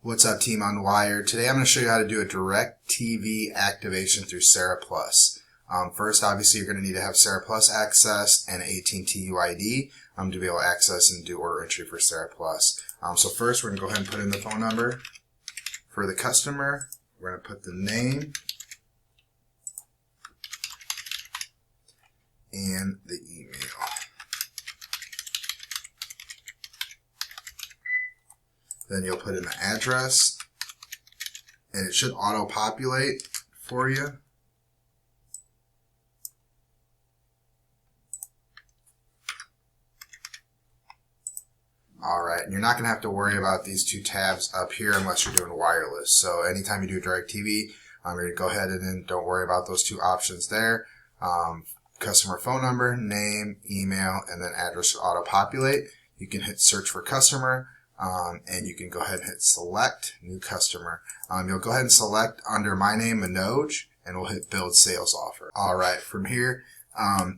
What's up, Team Unwired? Today I'm going to show you how to do a DTV activation through Sarah Plus. First, obviously, you're going to need to have Sarah Plus access and AT&T UID to be able to access and do order entry for Sarah Plus. So first, we're going to go ahead and put in the phone number for the customer. We're going to put the name and the email. Then you'll put in the address, and it should auto-populate for you. Alright, and you're not going to have to worry about these two tabs up here unless you're doing wireless. So anytime you do DirecTV, you're going to go ahead and don't worry about those two options there. Customer phone number, name, email, and then address should auto-populate. You can hit search for customer. And you can go ahead and hit select new customer. You'll go ahead and select under my name Manoj, and we'll hit build sales offer. Alright, from here,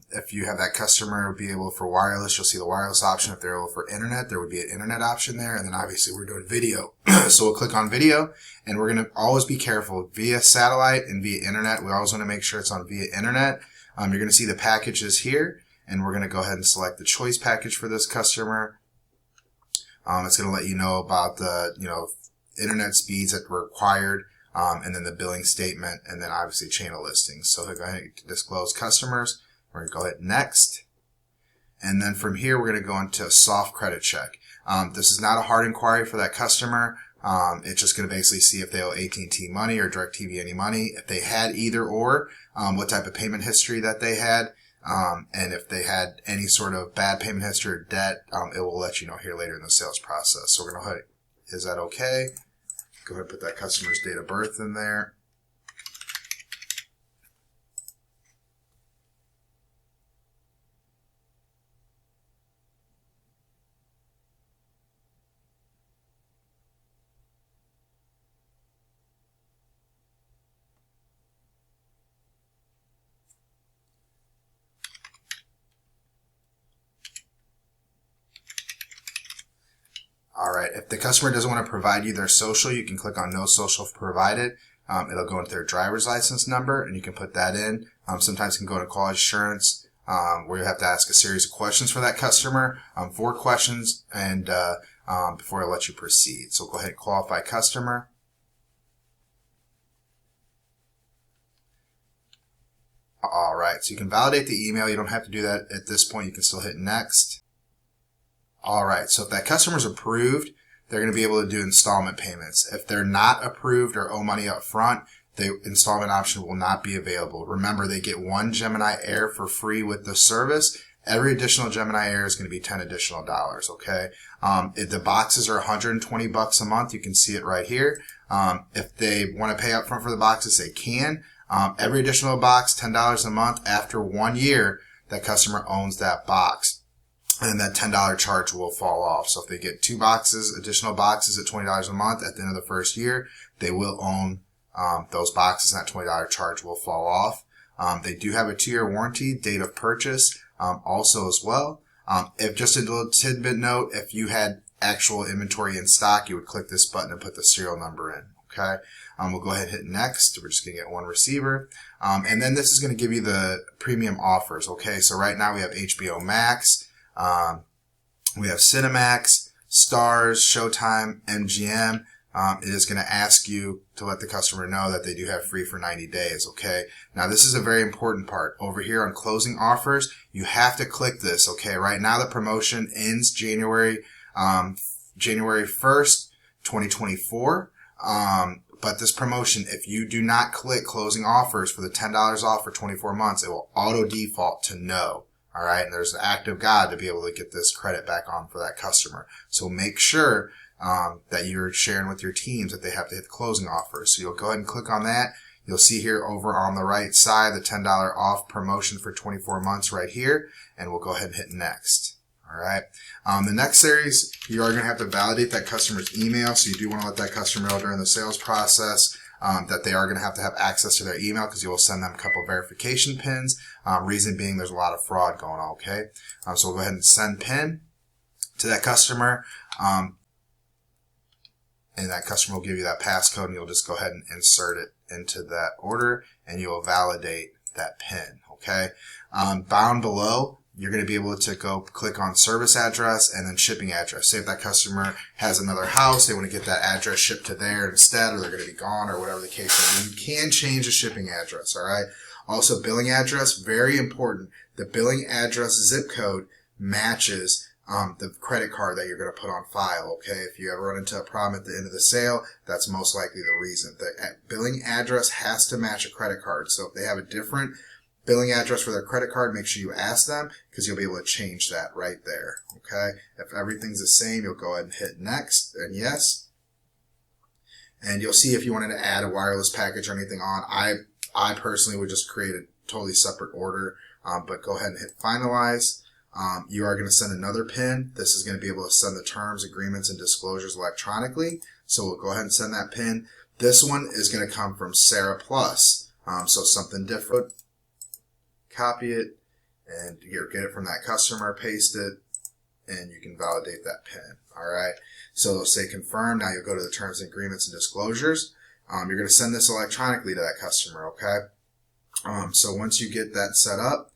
if you have that customer be able for wireless, you'll see the wireless option. If they're able for internet, there would be an internet option there. And then obviously we're doing video. So we'll click on video, and we're going to always be careful via satellite and via internet. We always want to make sure it's on via internet. You're going to see the packages here, and we're going to go ahead and select the choice package for this customer. It's going to let you know about the, internet speeds that were required, and then the billing statement, and then obviously channel listings. So go ahead and disclose customers. We're going to go ahead next. And then from here, we're going to go into a soft credit check. This is not a hard inquiry for that customer. It's just going to basically see if they owe AT&T money or DirecTV any money. If they had either or, what type of payment history that they had. And if they had any sort of bad payment history or debt, it will let you know here later in the sales process. So we're going to go ahead, is that okay? Go ahead and put that customer's date of birth in there. Alright, if the customer doesn't want to provide you their social, you can click on no social provided. It'll go into their driver's license number, and you can put that in. Sometimes you can go to quality assurance, where you have to ask a series of questions for that customer, 4 questions, and before I let you proceed. So go ahead and qualify customer. Alright, so you can validate the email. You don't have to do that at this point. You can still hit next. Alright, so if that customer's approved, they're going to be able to do installment payments. If they're not approved or owe money up front, the installment option will not be available. Remember, they get 1 Gemini Air for free with the service. Every additional Gemini Air is going to be $10 additional, okay? If the boxes are $120 a month, you can see it right here. If they want to pay up front for the boxes, they can. Every additional box, $10 a month. After 1 year, that customer owns that box. And that $10 charge will fall off. So if they get 2 boxes, additional boxes at $20 a month at the end of the first year, they will own those boxes, and that $20 charge will fall off. They do have a 2-year warranty, date of purchase also as well. If just a little tidbit note, if you had actual inventory in stock, you would click this button and put the serial number in. Okay, we'll go ahead and hit next. We're just going to get 1 receiver. And then this is going to give you the premium offers. Okay, so right now we have HBO Max. We have Cinemax, Stars, Showtime, MGM. It is going to ask you to let the customer know that they do have free for 90 days, okay? Now, this is a very important part. Over here on closing offers, you have to click this, okay? Right now, the promotion ends January 1st, 2024. But this promotion, if you do not click closing offers for the $10 off for 24 months, it will auto default to no. Alright, and there's an act of God to be able to get this credit back on for that customer. So make sure that you're sharing with your teams that they have to hit the closing offers. So you'll go ahead and click on that. You'll see here over on the right side the $10 off promotion for 24 months right here, and we'll go ahead and hit next. Alright, the next series, you are going to have to validate that customer's email, so you do want to let that customer know during the sales process that they are going to have access to their email, because you will send them a couple of verification pins. Reason being, there's a lot of fraud going on, okay? So we'll go ahead and send pin to that customer. and that customer will give you that passcode, and you'll just go ahead and insert it into that order, and you will validate that PIN. Okay. Down below, you're going to be able to go click on service address and then shipping address. Say if that customer has another house, they want to get that address shipped to there instead, or they're going to be gone, or whatever the case may be. You can change the shipping address. All right. Also, billing address, very important. The billing address zip code matches the credit card that you're going to put on file. Okay. If you ever run into a problem at the end of the sale, that's most likely the reason. The billing address has to match a credit card. So if they have a different billing address for their credit card, make sure you ask them, because you'll be able to change that right there. Okay. If everything's the same, you'll go ahead and hit next and yes. And you'll see if you wanted to add a wireless package or anything on. I personally would just create a totally separate order, but go ahead and hit finalize. You are going to send another PIN. This is going to be able to send the terms, agreements, and disclosures electronically. So we'll go ahead and send that PIN. This one is going to come from Sarah Plus. So something different. Copy it and get it from that customer, paste it, and you can validate that PIN. All right. So it'll say confirm. Now you'll go to the terms and agreements and disclosures. You're going to send this electronically to that customer. Okay. So once you get that set up,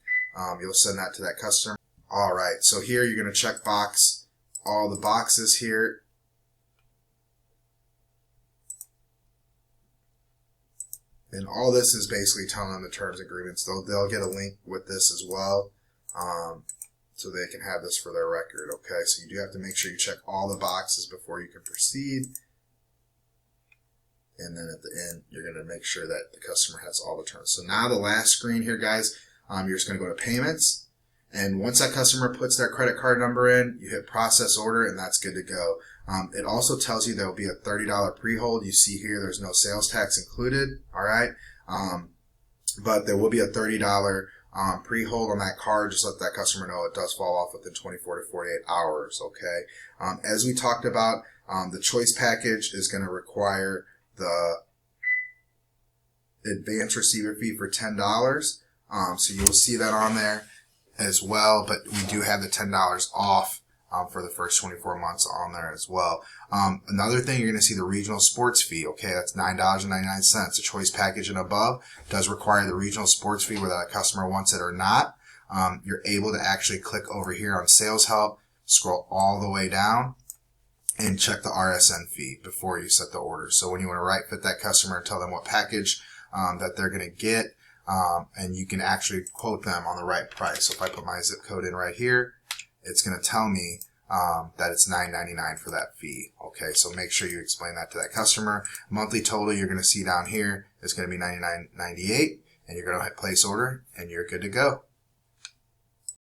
you'll send that to that customer. All right. So here you're going to check box all the boxes here. And all this is basically telling them the terms and agreements. They'll get a link with this as well, so they can have this for their record. Okay, so you do have to make sure you check all the boxes before you can proceed. And then at the end, you're going to make sure that the customer has all the terms. So now the last screen here, guys, you're just going to go to payments. And once that customer puts their credit card number in, you hit process order, and that's good to go. It also tells you there will be a $30 pre-hold. You see here there's no sales tax included, all right? But there will be a $30 pre-hold on that card. Just let that customer know it does fall off within 24 to 48 hours, okay? As we talked about, the choice package is going to require the advance receiver fee for $10. So you'll see that on there as well, but we do have the $10 off for the first 24 months on there as well. Another thing, you're going to see the regional sports fee. Okay, that's $9.99. The choice package and above does require the regional sports fee, whether that customer wants it or not. You're able to actually click over here on sales help, scroll all the way down, and check the RSN fee before you set the order. So when you want to right fit that customer and tell them what package that they're going to get, and you can actually quote them on the right price. So if I put my zip code in right here, it's going to tell me that it's $9.99 for that fee. Okay, so make sure you explain that to that customer. Monthly total you're going to see down here is going to be $99.98, and you're going to hit place order, and you're good to go.